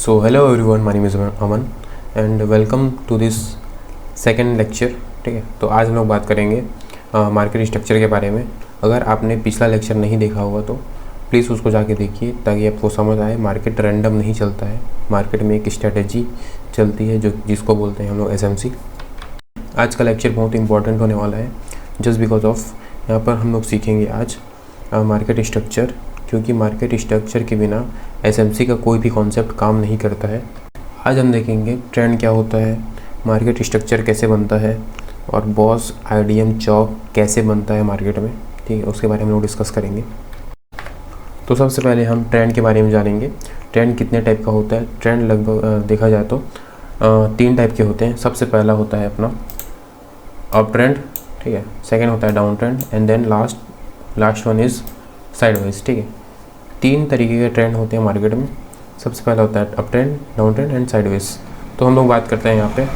So hello everyone, my name is Aman and welcome to this second lecture. ठीक है, तो आज हम लोग बात करेंगे मार्केट स्ट्रक्चर के बारे में। अगर आपने पिछला लेक्चर नहीं देखा होगा तो प्लीज़ उसको जाके देखिए ताकि आपको समझ आए। मार्केट रैंडम नहीं चलता है, मार्केट में एक स्ट्रेटजी चलती है जो जिसको बोलते हैं हम लोग एसएमसी। आज का लेक्चर बहुत इंपॉर्टेंट होने वाला है जस्ट बिकॉज ऑफ यहाँ पर हम लोग सीखेंगे आज मार्केट स्ट्रक्चर, क्योंकि मार्केट स्ट्रक्चर के बिना एसएमसी का कोई भी कॉन्सेप्ट काम नहीं करता है। आज हम देखेंगे ट्रेंड क्या होता है, मार्केट स्ट्रक्चर कैसे बनता है और बॉस आईडीएम चौक कैसे बनता है मार्केट में। ठीक है, उसके बारे में हम लोग डिस्कस करेंगे। तो सबसे पहले हम ट्रेंड के बारे में जानेंगे। ट्रेंड कितने टाइप का होता है? ट्रेंड लगभग देखा जाए तो 3 टाइप के होते हैं। सबसे पहला होता है अपना अप ट्रेंड, ठीक है। सेकेंड होता है down trend and then last one is sideways. ठीक है, 3 तरीके के ट्रेंड होते हैं मार्केट में। सबसे पहला होता है up trend, down trend and sideways. तो हम लोग बात करते हैं यहाँ पे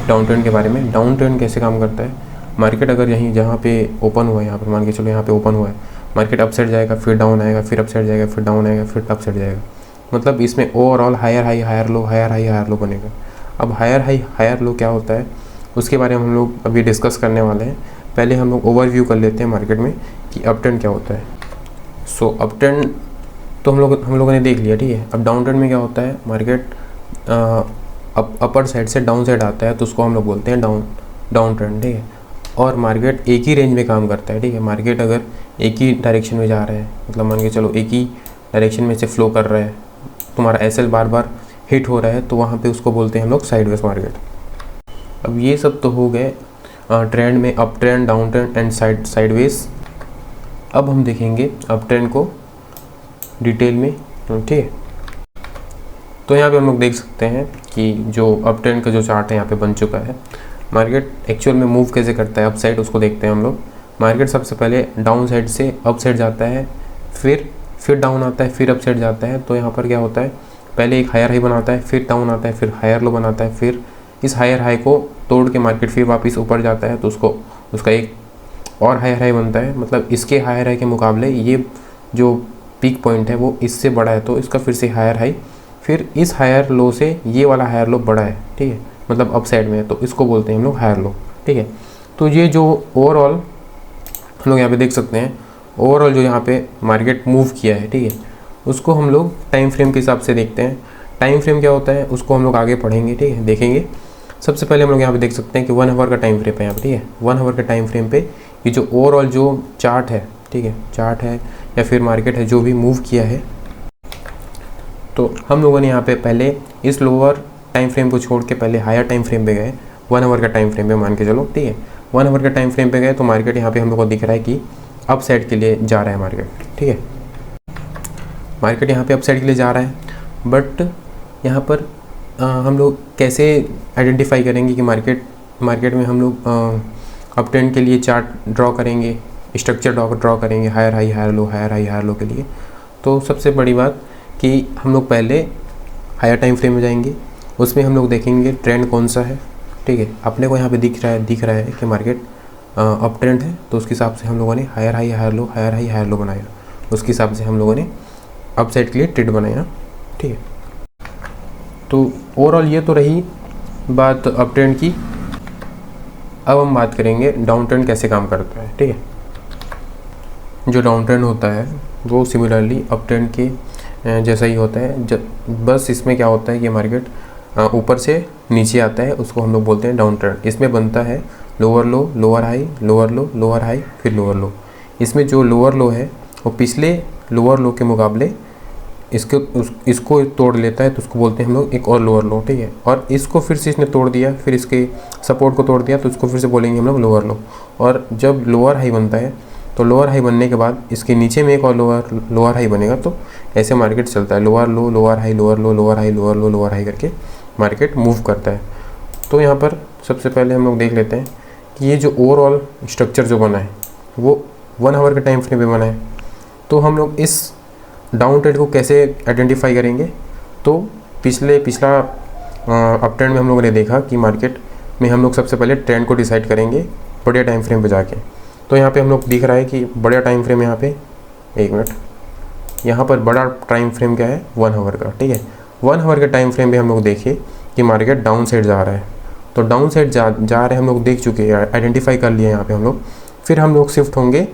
डाउन ट्रेंड के बारे में। डाउन ट्रेंड कैसे काम करता है? मार्केट अगर यहीं जहाँ पे ओपन हुआ है, यहाँ पे मान के चलो यहाँ पे ओपन हुआ है, मार्केट अप साइड जाएगा, फिर डाउन आएगा, फिर अप साइड जाएगा, फिर डाउन आएगा, फिर अप साइड जाएगा। मतलब इसमें overall higher high higher low, higher high higher low बनेगा। अब हायर हाई हायर लो क्या होता है उसके बारे में हम लोग अभी डिस्कस करने वाले हैं। पहले हम लोग ओवरव्यू कर लेते हैं मार्केट में कि अप ट्रेंड क्या होता है। सो अप ट्रेंड तो हम लोगों ने देख लिया, ठीक है। अब डाउन ट्रेंड में क्या होता है? मार्केट अपर साइड से डाउन साइड आता है तो उसको हम लोग बोलते हैं डाउन ट्रेंड, ठीक है। और मार्केट एक ही रेंज में काम करता है, ठीक है। मार्केट अगर एक ही डायरेक्शन में जा रहा है, मतलब मान के चलो एक ही डायरेक्शन में से फ्लो कर रहा है, तुम्हारा एसएल बार बार हिट हो रहा है, तो वहाँ पे उसको बोलते हैं हम लोग साइडवेज मार्केट। अब ये सब तो हो गए ट्रेंड में up trend, down trend and sideways. अब हम देखेंगे अप ट्रेंड को डिटेल में, ठीक है। तो यहाँ पे हम लोग देख सकते हैं कि जो अप ट्रेंड का जो चार्ट है यहाँ पे बन चुका है। मार्केट एक्चुअल में मूव कैसे करता है अप साइड उसको देखते हैं हम लोग। मार्केट सबसे पहले डाउन साइड से अप साइड जाता है, फिर डाउन आता है, फिर अप साइड जाता है। तो यहाँ पर क्या होता है? पहले एक हायर हाई बनाता है, फिर डाउन आता है, फिर हायर लो बनाता है, फिर इस हायर हाई को तोड़ के मार्केट फिर वापस ऊपर जाता है, तो उसका एक और हायर हाई बनता है। मतलब इसके हायर हाई के मुकाबले ये जो पीक पॉइंट है वो इससे बड़ा है, तो इसका फिर से हायर हाई, फिर इस हायर लो से ये वाला हायर लो बड़ा है, ठीक है, मतलब अप साइड में है, तो इसको बोलते हैं हम लोग हायर लो, ठीक है। तो ये जो ओवरऑल हम लोग यहाँ पे देख सकते हैं, ओवरऑल जो यहाँ पे मार्केट मूव किया है, ठीक है, उसको हम लोग टाइम फ्रेम के हिसाब से देखते हैं। टाइम फ्रेम क्या होता है उसको हम लोग आगे पढ़ेंगे, ठीक है, देखेंगे। सबसे पहले हम लोग यहाँ पे देख सकते हैं कि 1 आवर का टाइम फ्रेम है यहाँ पे, ठीक है। 1 आवर के टाइम फ्रेम पे ये जो ओवरऑल जो चार्ट है, ठीक है, चार्ट है या फिर मार्केट है जो भी मूव किया है, तो हम लोगों ने यहाँ पे पहले इस लोअर टाइम फ्रेम को छोड़ के पहले हायर टाइम फ्रेम पे गए। 1 आवर का टाइम फ्रेम पे मान के चलो, ठीक है, 1 आवर का टाइम फ्रेम पे गए तो मार्केट यहाँ पे हम लोग को दिख रहा है कि अप साइड के लिए जा रहा है मार्केट, ठीक है। मार्केट यहाँ पे अप साइड के लिए जा रहा है, बट यहाँ पर हम लोग कैसे आइडेंटिफाई करेंगे कि मार्केट में हम लोग अप ट्रेंड के लिए चार्ट ड्रॉ करेंगे, स्ट्रक्चर ड्रॉ करेंगे higher high higher low, higher high higher low के लिए। तो सबसे बड़ी बात कि हम लोग पहले हायर टाइम फ्रेम में जाएंगे, उसमें हम लोग देखेंगे ट्रेंड कौन सा है, ठीक है। अपने को यहाँ पे दिख रहा है कि मार्केट अप ट्रेंड है, तो उसके हिसाब से हम लोगों ने higher high higher low, higher high higher low बनाया। उसके हिसाब से हम लोगों ने अप साइड के लिए ट्रेड बनाया, ठीक है। तो ओवरऑल ये तो रही बात अप ट्रेंड की। अब हम बात करेंगे डाउन ट्रेंड कैसे काम करता है, ठीक है। जो डाउन ट्रेंड होता है वो सिमिलरली अप ट्रेंड के जैसा ही होता है, बस इसमें क्या होता है कि मार्केट ऊपर से नीचे आता है, उसको हम लोग बोलते हैं डाउन ट्रेंड। इसमें बनता है लोअर लो, लोअर हाई, लोअर लो, लोअर हाई, फिर लोअर लो। इसमें जो लोअर लो है वो पिछले लोअर लो के मुकाबले इसको तोड़ लेता है, तो उसको बोलते हैं हम लोग एक और लोअर लो, ठीक है। और इसको फिर से इसने तोड़ दिया, फिर इसके सपोर्ट को तोड़ दिया, तो उसको फिर से बोलेंगे हम लोग लोअर लो। और जब लोअर हाई बनता है तो लोअर हाई बनने के बाद इसके नीचे में एक और लोअर हाई बनेगा, तो ऐसे मार्केट चलता है। लोअर लो, लोअर हाई, लोअर लो, लोअर हाई, लोअर लो, लोअर हाई करके मार्केट मूव करता है। तो यहाँ पर सबसे पहले हम लोग देख लेते हैं कि ये जो ओवरऑल स्ट्रक्चर जो बना है वो 1 आवर के टाइम फ्रेम पे बना है। तो हम लोग इस डाउन ट्रेंड को कैसे आइडेंटिफाई करेंगे? तो पिछला अप ट्रेंड में हम लोगों ने देखा कि मार्केट में हम लोग सबसे पहले ट्रेंड को डिसाइड करेंगे बड़े टाइम फ्रेम पे जाके। तो यहाँ पे हम लोग दिख रहा है कि बड़ा टाइम फ्रेम यहाँ पे, एक मिनट, यहाँ पर बड़ा टाइम फ्रेम क्या है? 1 आवर का, ठीक है। 1 आवर के टाइम फ्रेम में हम लोग देखें कि मार्केट डाउन साइड जा रहा है, तो डाउन साइड जा रहे हैं हम लोग देख चुके हैं, आइडेंटिफाई कर लिए यहाँ पे हम लोग। फिर हम लोग शिफ्ट होंगे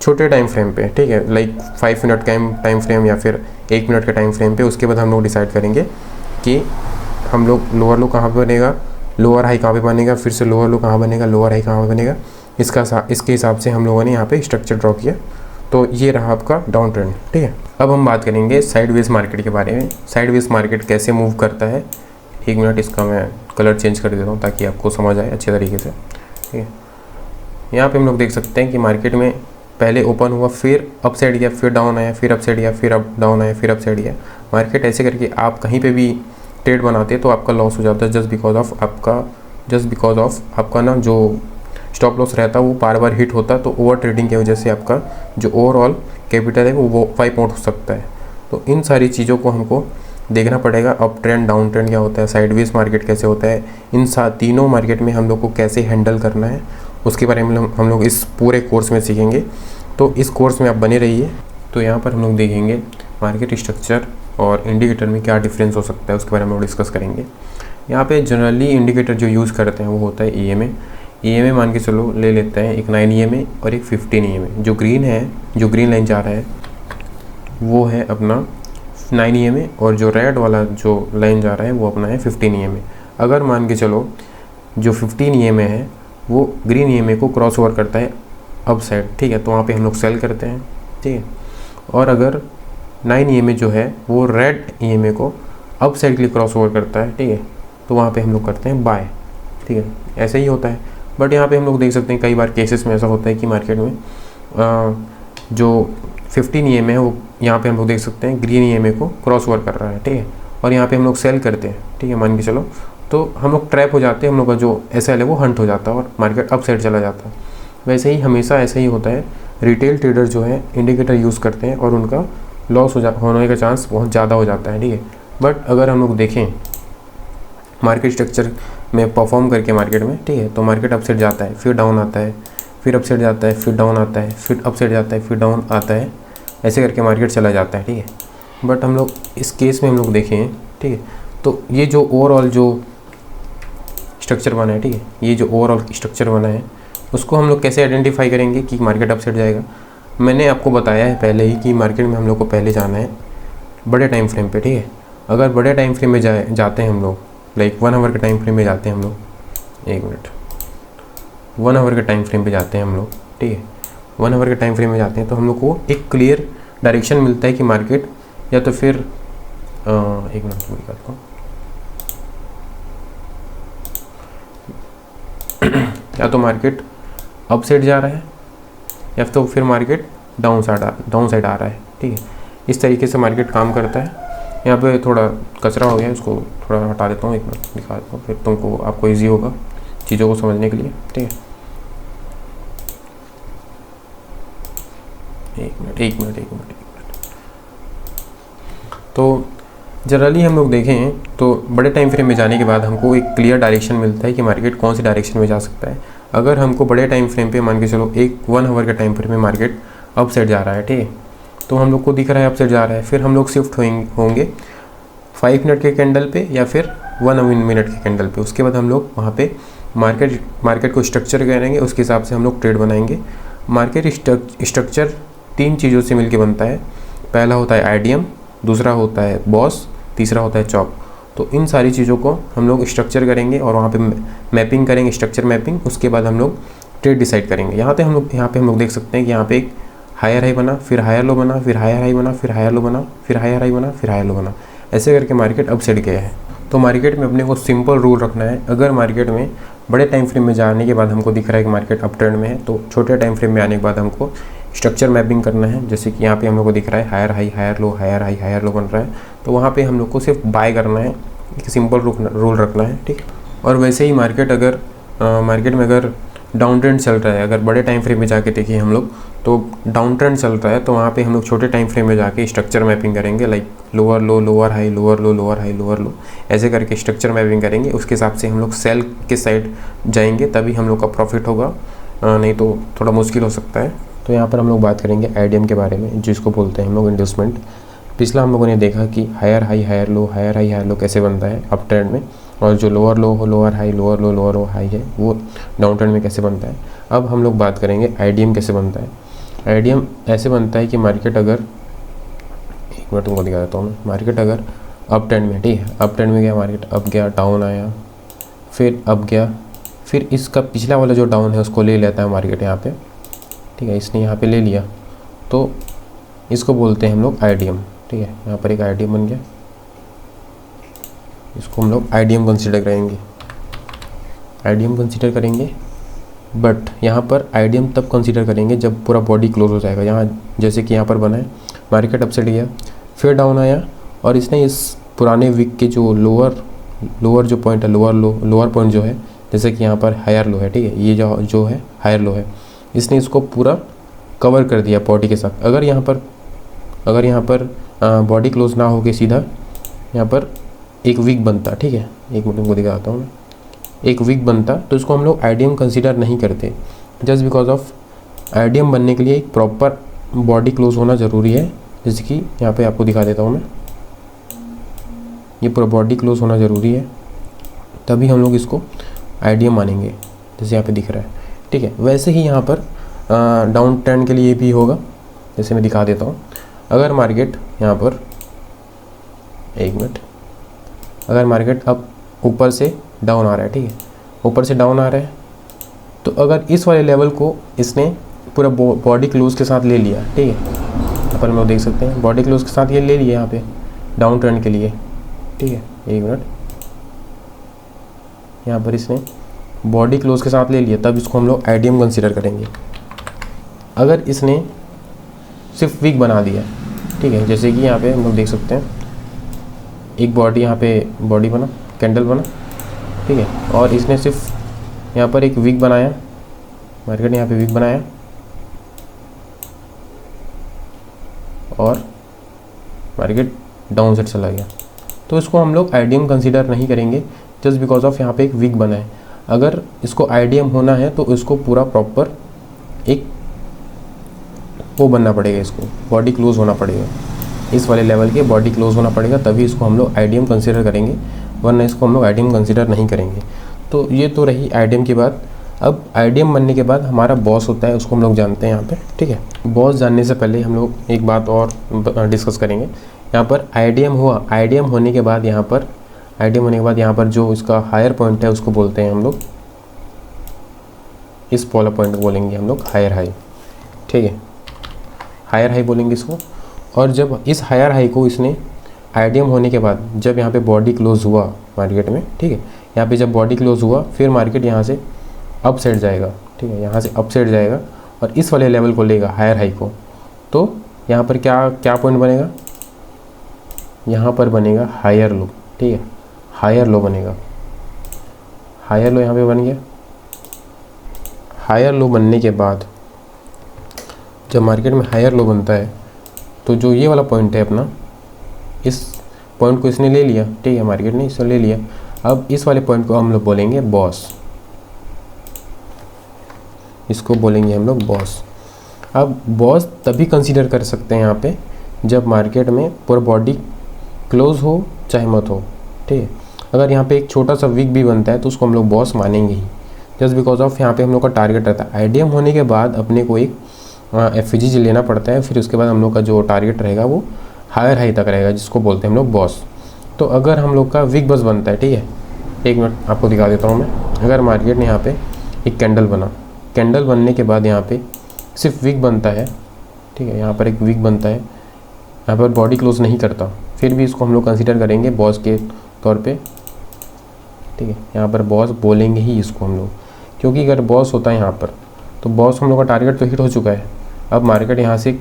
छोटे टाइम फ्रेम पे, ठीक है, लाइक 5 मिनट का टाइम फ्रेम या फिर 1 मिनट के टाइम फ्रेम पे। उसके बाद हम लोग डिसाइड करेंगे कि हम लोग लोअर लो कहाँ पे बनेगा, लोअर हाई कहाँ पे बनेगा, फिर से लोअर लो कहाँ बनेगा, लोअर हाई कहाँ पे बनेगा। इसके हिसाब से हम लोगों ने यहाँ पे स्ट्रक्चर ड्रॉ किया। तो ये रहा आपका डाउन ट्रेंड, ठीक है। अब हम बात करेंगे साइडवेज मार्केट के बारे में। साइडवेज मार्केट कैसे मूव करता है, 1 मिनट इसका मैं कलर चेंज कर देता हूँ ताकि आपको समझ आए अच्छे तरीके से, ठीक है। यहाँ पे हम लोग देख सकते हैं कि मार्केट में पहले ओपन हुआ, फिर अप साइड गया, फिर डाउन आया, फिर अप साइड गया, फिर अप डाउन आया, फिर अप साइड गया। मार्केट ऐसे करके आप कहीं पे भी ट्रेड बनाते हैं तो आपका लॉस हो जाता है, जस्ट बिकॉज ऑफ आपका ना जो स्टॉप लॉस रहता है वो बार बार हिट होता है। तो ओवर ट्रेडिंग की वजह से आपका जो ओवरऑल कैपिटल है वो वाइप आउट हो सकता है। तो इन सारी चीज़ों को हमको देखना पड़ेगा। अप ट्रेंड, डाउन ट्रेंड क्या होता है, साइडवेज मार्केट कैसे होता है, इन तीनों मार्केट में हम लोग को कैसे हैंडल करना है, उसके बारे में हम लोग इस पूरे कोर्स में सीखेंगे। तो इस कोर्स में आप बने रहिए। तो यहाँ पर हम लोग देखेंगे मार्केट स्ट्रक्चर और इंडिकेटर में क्या डिफरेंस हो सकता है, उसके बारे में हम लोग डिस्कस करेंगे। यहाँ पे जनरली इंडिकेटर जो यूज़ करते हैं वो होता है EMA मान के चलो ले लेते हैं, एक 9 EMA और एक 15 EMA। जो ग्रीन लाइन जा रहा है वो है अपना 9 EMA और जो रेड वाला जो लाइन जा रहा है वो अपना है 15 EMA। अगर मान के चलो जो 15 EMA है वो ग्रीन EMA को क्रॉस ओवर करता है अप साइड, ठीक है, तो वहाँ पे हम लोग सेल करते हैं, ठीक है। और अगर 9 EMA जो है वो रेड EMA को अप साइड के लिए क्रॉस ओवर करता है, ठीक है, तो वहाँ पे हम लोग करते हैं बाय, ठीक है। ऐसे ही होता है। बट यहाँ पे हम लोग देख सकते हैं कई बार केसेस में ऐसा होता है कि मार्केट में जो 15 EMA है वो यहाँ पे हम लोग देख सकते हैं ग्रीन EMA को क्रॉस ओवर कर रहा है, ठीक है, और यहाँ पे हम लोग सेल करते हैं, ठीक है, मान के चलो। तो हम लोग ट्रैप हो जाते हैं, हम लोग का जो SL है वो हंट हो जाता है और मार्केट अप साइड चला जाता है। वैसे ही हमेशा ऐसा ही होता है। रिटेल ट्रेडर जो है इंडिकेटर यूज़ करते हैं और उनका लॉस होने का चांस बहुत ज़्यादा हो जाता है, ठीक है। बट अगर हम लोग देखें मार्केट स्ट्रक्चर में परफॉर्म करके मार्केट में, ठीक है, तो मार्केट अप साइड जाता है, फिर डाउन आता है, फिर अप साइड जाता है, फिर डाउन आता है, फिर अप साइड जाता है, फिर डाउन आता है, ऐसे करके मार्केट चला जाता है, ठीक है। बट हम लोग इस केस में हम लोग देखें, ठीक है, तो ये जो ओवरऑल जो स्ट्रक्चर बना है, ठीक है, ये जो ओवरऑल स्ट्रक्चर बना है उसको हम लोग कैसे आइडेंटिफाई करेंगे कि मार्केट अप साइड जाएगा। मैंने आपको बताया है पहले ही कि मार्केट में हम लोग को पहले जाना है बड़े टाइम फ्रेम पे, ठीक है। अगर बड़े टाइम फ्रेम में जाते हैं हम लोग, लाइक 1 आवर के टाइम फ्रेम में जाते हैं हम लोग, 1 मिनट, 1 आवर के टाइम फ्रेम पे जाते हैं हम लोग, ठीक है, 1 आवर के टाइम फ्रेम में जाते हैं तो हम लोग को एक क्लियर डायरेक्शन मिलता है कि मार्केट या तो फिर 1 मिनट निकालता हूँ, या तो मार्केट अप साइड जा रहा है या तो फिर मार्केट डाउन साइड आ रहा है, ठीक है। इस तरीके से मार्केट काम करता है। यहाँ पे थोड़ा कचरा हो गया है, उसको थोड़ा हटा देता हूँ, 1 मिनट दिखा देता हूँ, फिर आपको ईजी होगा चीज़ों को समझने के लिए, ठीक है। 1 मिनट। तो जनरली हम लोग देखें तो बड़े टाइम फ्रेम में जाने के बाद हमको एक क्लियर डायरेक्शन मिलता है कि मार्केट कौन सी डायरेक्शन में जा सकता है। अगर हमको बड़े टाइम फ्रेम पे मान के चलो 1 आवर के टाइम फ्रेम में मार्केट अप साइड जा रहा है, ठीक है, तो हम लोग को दिख रहा है अप साइड जा रहा है, फिर हम लोग शिफ्ट होंगे 5 मिनट के कैंडल पे या फिर 1 मिनट के कैंडल पे। उसके बाद हम लोग वहाँ पे मार्केट को स्ट्रक्चर करेंगे, उसके हिसाब से हम लोग ट्रेड बनाएंगे। मार्केट स्ट्रक्चर 3 चीज़ों से मिलके बनता है। पहला होता है IDM, दूसरा होता है बॉस, तीसरा होता है चॉप। तो इन सारी चीज़ों को हम लोग स्ट्रक्चर करेंगे और वहाँ पे मैपिंग करेंगे, स्ट्रक्चर मैपिंग। उसके बाद हम लोग ट्रेड डिसाइड करेंगे। यहाँ पे हम लोग देख सकते हैं कि यहाँ पे एक हायर हाई बना, फिर हायर लो बना, फिर हायर हाई बना, फिर हायर लो बना, फिर हायर हाई बना, फिर हायर लो बना, ऐसे करके मार्केट अप साइड गया है। तो मार्केट में अपने को सिंपल रूल रखना है। अगर मार्केट में बड़े टाइम फ्रेम में जाने के बाद हमको दिख रहा है कि मार्केट अप ट्रेंड में है, तो छोटे टाइम फ्रेम में आने के बाद हमको स्ट्रक्चर मैपिंग करना है। जैसे कि यहाँ पे हम लोग को दिख रहा है higher high, higher low, higher high, higher low बन रहा है, तो वहाँ पे हम लोग को सिर्फ बाय करना है, एक सिंपल रूल रखना है, ठीक। और वैसे ही मार्केट में अगर डाउन ट्रेंड चल रहा है, अगर बड़े टाइम फ्रेम में जाके देखिए हम लोग तो डाउन ट्रेंड चल रहा है, तो वहाँ पे हम लोग छोटे टाइम फ्रेम में जाके स्ट्रक्चर मैपिंग करेंगे, लाइक लोअर लो, लोअर हाई, लोअर लो, लोअर हाई, लोअर लो, ऐसे करके स्ट्रक्चर मैपिंग करेंगे। उसके हिसाब से हम लोग सेल के साइड जाएंगे, तभी हम लोग का प्रॉफिट होगा, नहीं तो थोड़ा मुश्किल हो सकता है। तो यहाँ पर हम लोग बात करेंगे IDM के बारे में, जिसको बोलते हैं हम लोग इंडस्टमेंट पिछला हम लोगों ने देखा कि higher high higher low, higher high higher low कैसे बनता है अप ट्रेंड में, और जो लोअर लो हो लोअर हाई, लोअर लो लोअर हाई है वो डाउन ट्रेंड में कैसे बनता है। अब हम लोग बात करेंगे आईडीएम कैसे बनता है। आईडीएम ऐसे बनता है कि मार्केट अगर, एक मिनट तुमको दिखा देता हूँ मैं, मार्केट अगर अप ट्रेंड में, ठीक है, अप ट्रेंड में गया मार्केट, अप गया, डाउन आया, फिर अप गया, फिर इसका पिछला वाला जो डाउन है उसको ले लेता है मार्केट यहाँ पे, ठीक है, इसने यहाँ पे ले लिया तो इसको बोलते हैं हम लोग आईडीएम, ठीक है। यहाँ पर एक आईडीएम बन गया, इसको हम लोग आईडीएम कंसीडर करेंगे, आईडीएम कंसीडर करेंगे। बट यहाँ पर आईडीएम तब कंसीडर करेंगे जब पूरा बॉडी क्लोज हो जाएगा। यहाँ जैसे कि यहाँ पर बना है, मार्केट अपसाइड गया, फिर डाउन आया, और इसने इस पुराने वीक के जो लोअर जो पॉइंट है, लोअर पॉइंट जो है, जैसे कि यहाँ पर हायर लो है, ठीक है, ये जो है हायर लो है, इसने इसको पूरा कवर कर दिया बॉडी के साथ। अगर यहाँ पर बॉडी क्लोज ना होके सीधा यहाँ पर एक वीक बनता, ठीक है, एक मिनट को दिखाता हूँ मैं, एक वीक बनता तो इसको हम लोग आईडीएम कंसीडर नहीं करते, जस्ट बिकॉज ऑफ आईडीएम बनने के लिए एक प्रॉपर बॉडी क्लोज होना ज़रूरी है। जैसे कि यहाँ पे आपको दिखा देता हूँ मैं, ये पूरा बॉडी क्लोज होना ज़रूरी है, तभी हम लोग इसको आईडीएम मानेंगे, जैसे यहाँ पे दिख रहा है, ठीक है। वैसे ही यहाँ पर डाउन ट्रेंड के लिए भी होगा, जैसे मैं दिखा देता हूँ। अगर मार्केट यहाँ पर, एक मिनट, अगर मार्केट अब ऊपर से डाउन आ रहा है, ठीक है, ऊपर से डाउन आ रहा है, तो अगर इस वाले लेवल को इसने पूरा बॉडी क्लोज के साथ ले लिया, ठीक है, यहाँ पर हम लोग देख सकते हैं बॉडी क्लोज के साथ ये ले लिया यहाँ पे डाउन ट्रेंड के लिए, ठीक है, एक मिनट, यहाँ पर इसने बॉडी क्लोज के साथ ले लिया, तब इसको हम लोग आईडीएम कंसीडर करेंगे। अगर इसने सिर्फ वीक बना दिया, ठीक है, जैसे कि यहाँ पे हम लोग देख सकते हैं एक बॉडी, यहाँ पे बॉडी बना, कैंडल बना, ठीक है, और इसने सिर्फ यहाँ पर एक वीक बनाया, मार्केट ने यहाँ पे वीक बनाया और मार्केट डाउन साइड चला गया, तो इसको हम लोग आईडीएम कंसीडर नहीं करेंगे, जस्ट बिकॉज ऑफ यहाँ पे एक वीक बना है। अगर इसको आईडीएम होना है तो इसको पूरा प्रॉपर एक वो बनना पड़ेगा, इसको बॉडी क्लोज होना पड़ेगा, इस वाले लेवल के बॉडी क्लोज होना पड़ेगा, तभी इसको हम लोग आईडीएम कंसीडर करेंगे, वरना इसको हम लोग आईडीएम कंसीडर नहीं करेंगे। तो ये तो रही आईडीएम की बात। अब आईडीएम बनने के बाद हमारा बॉस होता है, उसको हम लोग जानते हैं यहाँ पे, ठीक है। बॉस जानने से पहले हम लोग एक बात और डिस्कस करेंगे। यहाँ पर आईडीएम हुआ, आईडीएम होने के बाद यहाँ पर जो इसका हायर पॉइंट है उसको बोलते हैं हम लोग, इस वाला पॉइंट को बोलेंगे हम लोग हायर हाई, ठीक है, हायर हाई बोलेंगे इसको। और जब इस हायर हाई को इसने आईडीएम होने के बाद जब यहाँ पे बॉडी क्लोज हुआ मार्केट में, ठीक है, यहाँ पे जब बॉडी क्लोज हुआ फिर मार्केट यहाँ से अप साइड जाएगा, ठीक है, यहाँ से अप साइड जाएगा और इस वाले लेवल को लेगा हायर हाई को, तो यहाँ पर क्या पॉइंट बनेगा, यहाँ पर बनेगा हायर लो, ठीक है, हायर लो बनेगा, हायर लो यहाँ पे बन गया। हायर लो बनने के बाद जब मार्केट में हायर लो बनता है तो जो ये वाला पॉइंट है अपना, इस पॉइंट को इसने ले लिया, ठीक है, मार्केट ने इसको ले लिया। अब इस वाले पॉइंट को हम लोग बोलेंगे बॉस, इसको बोलेंगे हम लोग बॉस। अब बॉस तभी कंसीडर कर सकते हैं यहाँ पे जब मार्केट में पूरा बॉडी क्लोज हो चाहे मत हो, ठीक है। अगर यहाँ पे एक छोटा सा वीक भी बनता है तो उसको हम लोग बॉस मानेंगे ही, जस्ट बिकॉज ऑफ यहाँ पे हम लोग का टारगेट रहता है। आईडीएम होने के बाद अपने को एक एफवीजी लेना पड़ता है, फिर उसके बाद हम लोग का जो टारगेट रहेगा वो हायर हाई तक रहेगा, जिसको बोलते हैं हम लोग बॉस। तो अगर हम लोग का वीक बस बनता है, ठीक है, एक मिनट आपको दिखा देता हूँ मैं। अगर मार्केट ने यहाँ पे एक कैंडल बना, कैंडल बनने के बाद यहाँ पे सिर्फ वीक बनता है, ठीक है, यहाँ पर एक वीक बनता है, यहाँ पर बॉडी क्लोज नहीं करता, फिर भी इसको हम लोग कंसिडर करेंगे बॉस के तौर पे, ठीक है। यहाँ पर बॉस बोलेंगे ही इसको हम लोग, क्योंकि अगर बॉस होता है यहाँ पर तो बॉस हम लोग का टारगेट तो हिट हो चुका है। अब मार्केट यहाँ से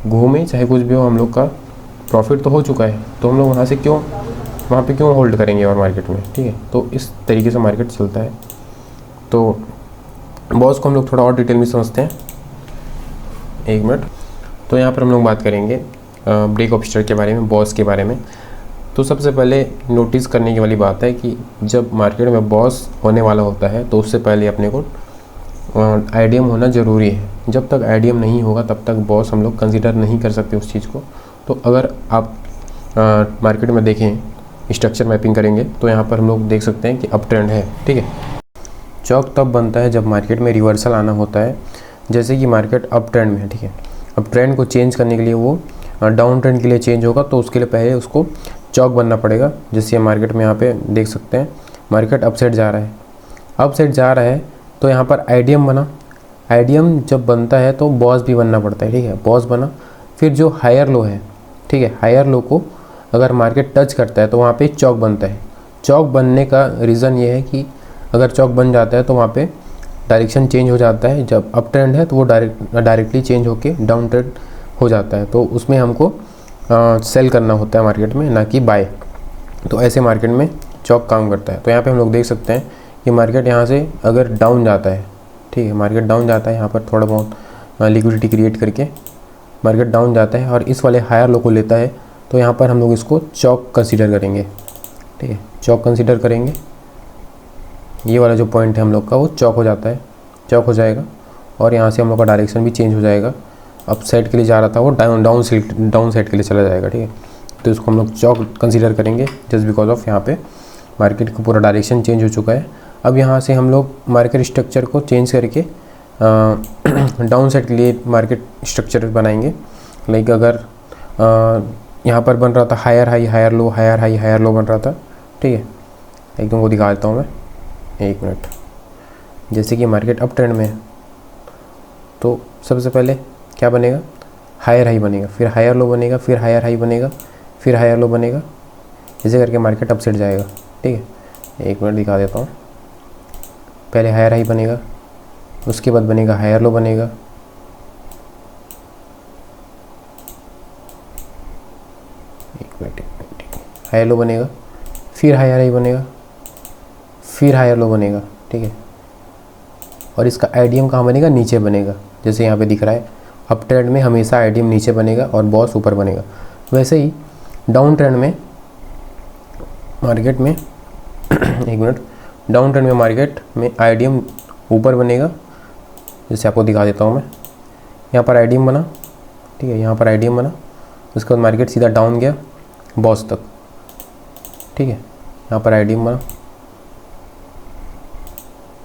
घूमे चाहे कुछ भी हो, हम लोग का प्रॉफिट तो हो चुका है, तो हम लोग वहाँ पे क्यों होल्ड करेंगे और मार्केट में, ठीक है। तो इस तरीके से मार्केट चलता है। तो बॉस को हम लोग थोड़ा और डिटेल में समझते हैं, एक मिनट। तो यहाँ पर हम लोग बात करेंगे ब्रेक ऑफिसर के बारे में, बॉस के बारे में। तो सबसे पहले नोटिस करने की वाली बात है कि जब मार्केट में बॉस होने वाला होता है तो उससे पहले अपने को आईडीएम होना ज़रूरी है। जब तक आईडीएम नहीं होगा तब तक बॉस हम लोग कंसिडर नहीं कर सकते उस चीज़ को, तो अगर आप मार्केट में देखें, स्ट्रक्चर मैपिंग करेंगे तो यहाँ पर हम लोग देख सकते हैं कि अप ट्रेंड है, ठीक है। चौक तब बनता है जब मार्केट में रिवर्सल आना होता है, जैसे कि मार्केट अप ट्रेंड में है, ठीक है। अब ट्रेंड को चेंज करने के लिए वो डाउन ट्रेंड के लिए चेंज होगा, तो उसके लिए पहले उसको चौक बनना पड़ेगा। जैसे मार्केट में यहाँ पे देख सकते हैं मार्केट अप साइड जा रहा है, अप साइड जा रहा है, तो यहाँ पर आईडीएम बना। आईडीएम जब बनता है तो बॉस भी बनना पड़ता है, ठीक है। बॉस बना, फिर जो हायर लो है, ठीक है, हायर लो को अगर मार्केट टच करता है तो वहाँ पे चौक बनता है। चौक बनने का रीज़न ये है कि अगर चौक बन जाता है तो वहाँ पे डायरेक्शन चेंज हो जाता है। जब अप ट्रेंड है तो वो डायरेक्टली चेंज होके डाउन ट्रेंड हो जाता है, तो उसमें हमको सेल करना होता है मार्केट में, ना कि बाय। तो ऐसे मार्केट में चौक काम करता है। तो यहाँ पे हम लोग देख सकते हैं कि मार्केट यहाँ से अगर डाउन जाता है, ठीक है, मार्केट डाउन जाता है, यहाँ पर थोड़ा बहुत लिक्विडिटी क्रिएट करके मार्केट डाउन जाता है और इस वाले हायर लो को लेता है, तो यहाँ पर हम लोग इसको चौक कंसीडर करेंगे, ठीक है। चौक कंसीडर करेंगे, ये वाला जो पॉइंट है हम लोग का वो चौक हो जाता है, चौक हो जाएगा और यहाँ से हम लोग का डायरेक्शन भी चेंज हो जाएगा। अप साइड के लिए जा रहा था वो डाउन साइड के लिए चला जाएगा, ठीक है। तो इसको हम लोग चौक कंसीडर करेंगे जस्ट बिकॉज ऑफ यहाँ पे मार्केट का पूरा डायरेक्शन चेंज हो चुका है। अब यहाँ से हम लोग मार्केट स्ट्रक्चर को चेंज करके डाउन साइड के लिए मार्केट स्ट्रक्चर बनाएंगे। लाइक अगर यहाँ पर बन रहा था higher high higher low, higher high higher low बन रहा था, ठीक है। एक तुमको दिखा देता हूँ मैं, एक मिनट। जैसे कि मार्केट अप ट्रेंड में है तो सबसे पहले क्या बनेगा, हायर हाई बनेगा, फिर हायर लो बनेगा, फिर हायर हाई बनेगा, फिर हायर लो बनेगा, ऐसे करके मार्केट अप साइड जाएगा, ठीक है। एक मिनट दिखा देता हूँ। पहले हायर हाई बनेगा, उसके बाद बनेगा हायर लो बनेगा, एक मिनट हायर लो बनेगा, फिर हायर हाई बनेगा, फिर हायर लो बनेगा, ठीक है। और इसका आईडीएम कहाँ बनेगा, नीचे बनेगा। जैसे यहाँ पे दिख रहा है अप ट्रेंड में हमेशा आईडीएम नीचे बनेगा और बॉस ऊपर बनेगा। वैसे ही डाउन ट्रेंड में मार्केट में एक मिनट, डाउन ट्रेंड में मार्केट में आईडीएम ऊपर बनेगा। जैसे आपको दिखा देता हूँ मैं, यहाँ पर आईडीएम बना, ठीक है, यहाँ पर आईडीएम बना, उसके बाद मार्केट सीधा डाउन गया बॉस तक, ठीक है। यहाँ पर आईडीएम बना,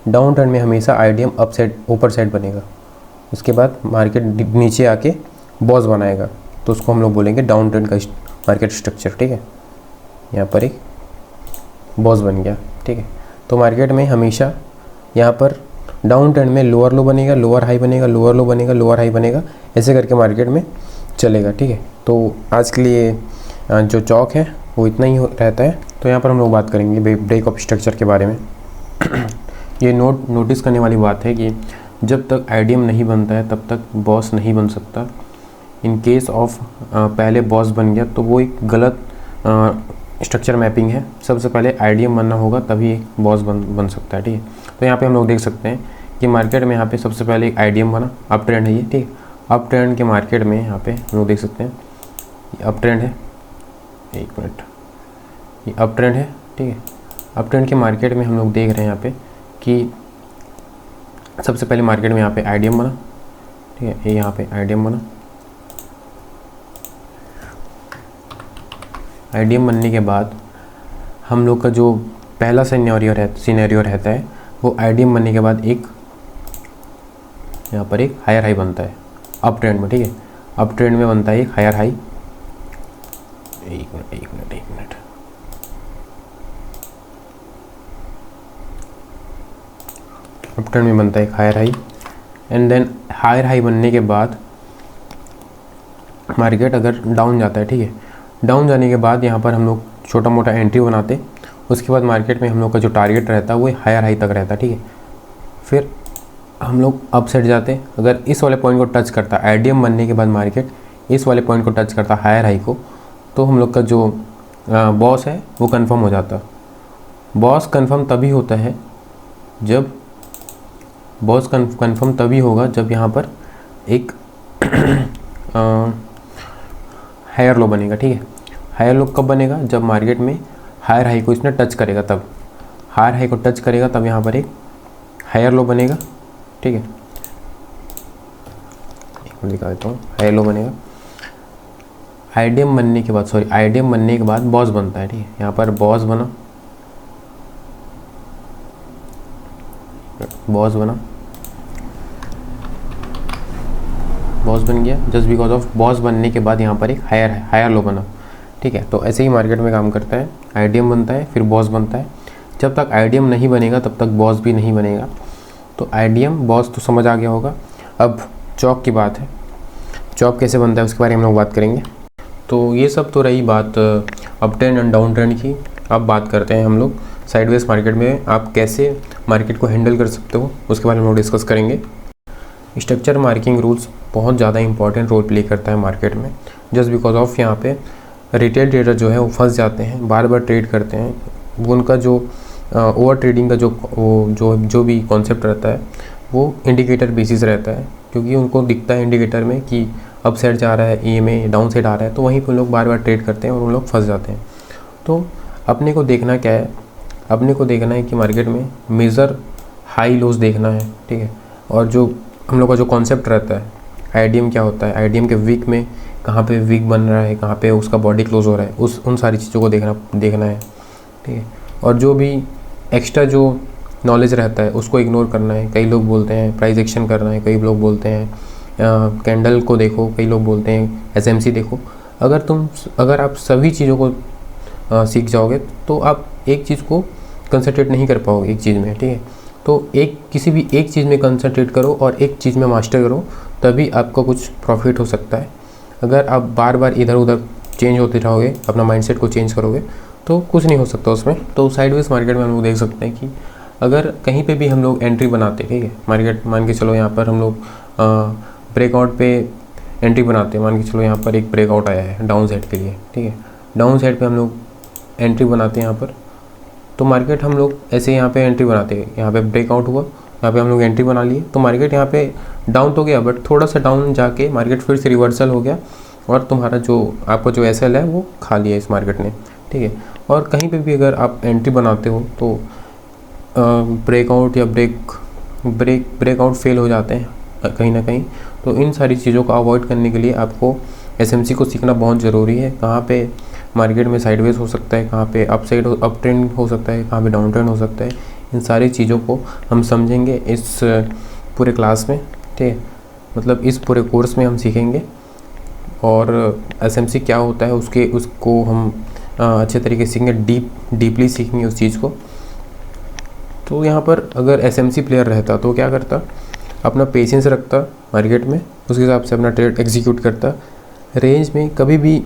डाउन ट्रेंड में हमेशा आईडीएम अप साइड ऊपर साइड बनेगा, उसके बाद मार्केट नीचे आके बॉस बनाएगा, तो उसको हम लोग बोलेंगे डाउन ट्रेंड का मार्केट स्ट्रक्चर, ठीक है। यहाँ पर एक बॉस बन गया, ठीक है। तो मार्केट में हमेशा यहाँ पर डाउन ट्रेंड में लोअर लो बनेगा, लोअर हाई बनेगा, लोअर लो बनेगा, लोअर हाई बनेगा, ऐसे करके मार्केट में चलेगा, ठीक है। तो आज के लिए जो चौक है वो इतना ही रहता है। तो यहाँ पर हम लोग बात करेंगे ब्रेक ऑफ स्ट्रक्चर के बारे में। ये नोटिस करने वाली बात है कि जब तक आईडीएम नहीं बनता है तब तक बॉस नहीं बन सकता। इन केस ऑफ पहले बॉस बन गया तो वो एक गलत स्ट्रक्चर मैपिंग है। सबसे पहले आईडीएम बनना होगा तभी एक बॉस बन सकता है, ठीक है। तो यहाँ पे हम लोग देख सकते हैं कि मार्केट में यहाँ पे सबसे पहले एक आईडीएम बना, अप ट्रेंड है ये, ठीक है। अप ट्रेंड के मार्केट में यहाँ पे हम लोग देख सकते हैं ये अप ट्रेंड है, एक मिनट, ये अप ट्रेंड है, ठीक है। अप ट्रेंड के मार्केट में हम लोग देख रहे हैं यहाँ पे कि सबसे पहले मार्केट में यहाँ पे आईडीएम बना, ठीक है, ये यहाँ पे आईडीएम बना। आईडीएम बनने के बाद हम लोग का जो पहला सिनेरियो रहता है वो आईडीएम बनने के बाद एक यहाँ पर एक हायर हाई बनता है अप ट्रेंड में, ठीक है। अप ट्रेंड में बनता है एक हायर हाई, एक मिनट अप ट्रेंड में बनता है एक higher high, and then higher high बनने के बाद मार्केट अगर डाउन जाता है, ठीक है, डाउन जाने के बाद यहाँ पर हम लोग छोटा मोटा एंट्री बनाते, उसके बाद मार्केट में हम लोग का जो टारगेट रहता है वो हायर हाई तक रहता है, ठीक है। फिर हम लोग अप साइड जाते, अगर इस वाले पॉइंट को टच करता, आईडीएम बनने के बाद मार्केट इस वाले पॉइंट को टच करता हायर हाई को, तो हम लोग का जो बॉस है वो कंफर्म हो जाता। बॉस कंफर्म तभी होता है जब बॉस कंफर्म तभी होगा जब यहाँ पर एक हायर लो बनेगा, ठीक है। हायर लो कब बनेगा, जब मार्केट में हायर हाई को इसने टच करेगा, तब हायर हाई को टच करेगा तब यहाँ पर एक हायर लो बनेगा, ठीक है। एक मिनट दिखा देता हूँ, हायर लो बनेगा। आईडीएम बनने के बाद आईडीएम बनने के बाद बॉस बनता है, ठीक है। यहाँ पर बॉस बना, बॉस बन गया। जस्ट बिकॉज ऑफ बॉस बनने के बाद यहाँ पर एक हायर लो बना, ठीक है। तो ऐसे ही मार्केट में काम करता है, आईडीएम बनता है फिर बॉस बनता है। जब तक आईडीएम नहीं बनेगा तब तक बॉस भी नहीं बनेगा। तो आईडीएम बॉस तो समझ आ गया होगा। अब चौक की बात है, चौक कैसे बनता है उसके बारे में हम लोग बात करेंगे। तो ये सब तो रही बात up trend and down trend की। अब बात करते हैं हम लोग साइडवेज मार्केट में आप कैसे मार्केट को हैंडल कर सकते हो, उसके बारे में हम लोग डिस्कस करेंगे। स्ट्रक्चर मार्किंग रूल्स बहुत ज़्यादा इंपॉर्टेंट रोल प्ले करता है मार्केट में। जस्ट बिकॉज ऑफ यहाँ पे रिटेल ट्रेडर जो है वो फंस जाते हैं, बार बार ट्रेड करते हैं। वो उनका जो ओवर ट्रेडिंग का जो भी कॉन्सेप्ट रहता है वो इंडिकेटर बेसिस रहता है, क्योंकि उनको दिखता है इंडिकेटर में कि अप साइड जा रहा है, ईएमए डाउन साइड आ रहा है, तो वहीं पर लोग बार बार ट्रेड करते हैं और उन लोग फंस जाते हैं। तो अपने को देखना क्या है, अपने को देखना है कि मार्केट में मेजर हाई लोज देखना है, ठीक है। और जो हम लोग का जो कॉन्सेप्ट रहता है आईडीएम क्या होता है, आईडीएम के वीक में कहाँ पे वीक बन रहा है, कहाँ पे उसका बॉडी क्लोज हो रहा है, उन सारी चीज़ों को देखना है, ठीक है। और जो भी एक्स्ट्रा जो नॉलेज रहता है उसको इग्नोर करना है। कई लोग बोलते हैं प्राइस एक्शन करना है, कई लोग बोलते हैं कैंडल को देखो, कई लोग बोलते हैं एसएमसी देखो। अगर आप सभी चीज़ों को सीख जाओगे तो आप एक चीज़ को कंसंट्रेट नहीं कर पाओगे एक चीज़ में, ठीक है। तो किसी भी एक चीज़ में कंसंट्रेट करो और एक चीज़ में मास्टर करो, तभी आपको कुछ प्रॉफिट हो सकता है। अगर आप बार बार इधर उधर चेंज होते रहोगे, अपना माइंडसेट को चेंज करोगे, तो कुछ नहीं हो सकता उसमें। तो साइडवेज मार्केट में हम लोग देख सकते हैं कि अगर कहीं पे भी हम लोग एंट्री बनाते, ठीक है, मार्केट मान के चलो यहाँ पर हम लोग ब्रेकआउट पे एंट्री बनाते हैं। मान के चलो यहाँ पर एक ब्रेकआउट आया है डाउन साइड के लिए, ठीक है, डाउन साइड पे हम लोग एंट्री बनाते हैं यहाँ पर। तो मार्केट हम लोग ऐसे यहाँ पे एंट्री बनाते हैं, यहाँ पे ब्रेकआउट हुआ, यहाँ पे हम लोग एंट्री बना लिए, तो मार्केट यहाँ पे डाउन तो गया, बट थोड़ा सा डाउन जाके मार्केट फिर से रिवर्सल हो गया और तुम्हारा जो आपका जो एसएल है वो खा लिया इस मार्केट ने, ठीक है। और कहीं पे भी अगर आप एंट्री बनाते हो तो ब्रेकआउट या ब्रेकआउट फेल हो जाते हैं कहीं ना कहीं। तो इन सारी चीज़ों को अवॉइड करने के लिए आपको एसएमसी को सीखना बहुत ज़रूरी है। कहाँ पे मार्केट में साइडवेज हो सकता है, कहाँ पे अप ट्रेंड हो सकता है, कहाँ पे डाउन ट्रेंड हो सकता है, इन सारी चीज़ों को हम समझेंगे इस पूरे क्लास में, ठीक है। मतलब इस पूरे कोर्स में हम सीखेंगे और एसएमसी क्या होता है उसको हम अच्छे तरीके से सीखेंगे, डीपली सीखेंगे उस चीज़ को। तो यहाँ पर अगर एसएमसी प्लेयर रहता तो क्या करता, अपना पेशेंस रखता मार्केट में, उसके हिसाब से अपना ट्रेड एग्जीक्यूट करता। रेंज में कभी भी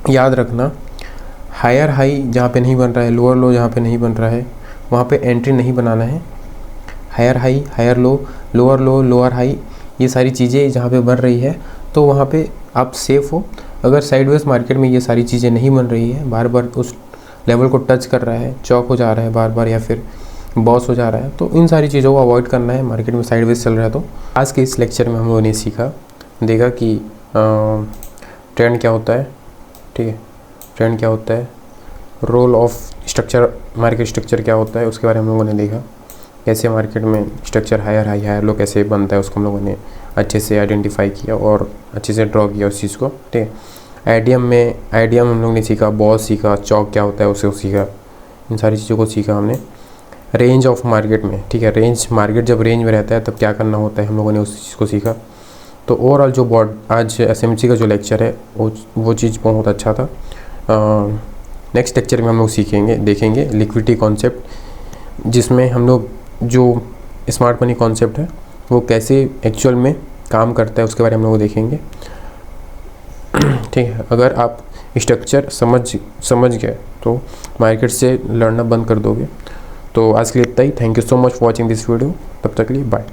याद रखना, हायर हाई जहाँ पे नहीं बन रहा है, लोअर लो जहाँ पे नहीं बन रहा है, वहाँ पे एंट्री नहीं बनाना है। Higher high, higher low, lower high, ये सारी चीज़ें जहाँ पे बन रही है तो वहाँ पे आप सेफ़ हो। अगर साइडवेज मार्केट में ये सारी चीज़ें नहीं बन रही है, बार बार उस लेवल को टच कर रहा है, चौक हो जा रहा है बार बार, या फिर बॉस हो जा रहा है, तो इन सारी चीज़ों को अवॉइड करना है। मार्केट में साइडवेज चल रहा है तो आज के इस लेक्चर में हम लोगों ने सीखा, देखा कि ट्रेंड क्या होता है, ठीक है, ट्रेंड क्या होता है, role of structure, market structure क्या होता है उसके बारे में हम लोगों ने देखा, कैसे मार्केट में structure higher high higher low कैसे बनता है उसको हम लोगों ने अच्छे से आइडेंटिफाई किया और अच्छे से ड्रॉ किया उस चीज़ को, ठीक है। आईडीएम हम लोग ने सीखा, बॉस सीखा, चौक क्या होता है उसे सीखा, इन सारी चीज़ों को सीखा हमने। रेंज ऑफ मार्केट में, ठीक है, रेंज मार्केट जब रेंज में रहता है तब क्या करना होता है हम लोगों ने उस चीज़ को सीखा। तो ओवरऑल जो आज एसएमसी का जो लेक्चर है वो चीज़ बहुत अच्छा था। नेक्स्ट लेक्चर में हम लोग देखेंगे लिक्विडिटी कॉन्सेप्ट, जिसमें हम लोग जो स्मार्ट मनी कॉन्सेप्ट है वो कैसे एक्चुअल में काम करता है उसके बारे में हम लोग देखेंगे, ठीक है। अगर आप स्ट्रक्चर समझ गए तो मार्केट से लड़ना बंद कर दोगे। तो आज के लिए इतना ही। Thank you so much for watching this video. तब तक के लिए बाय।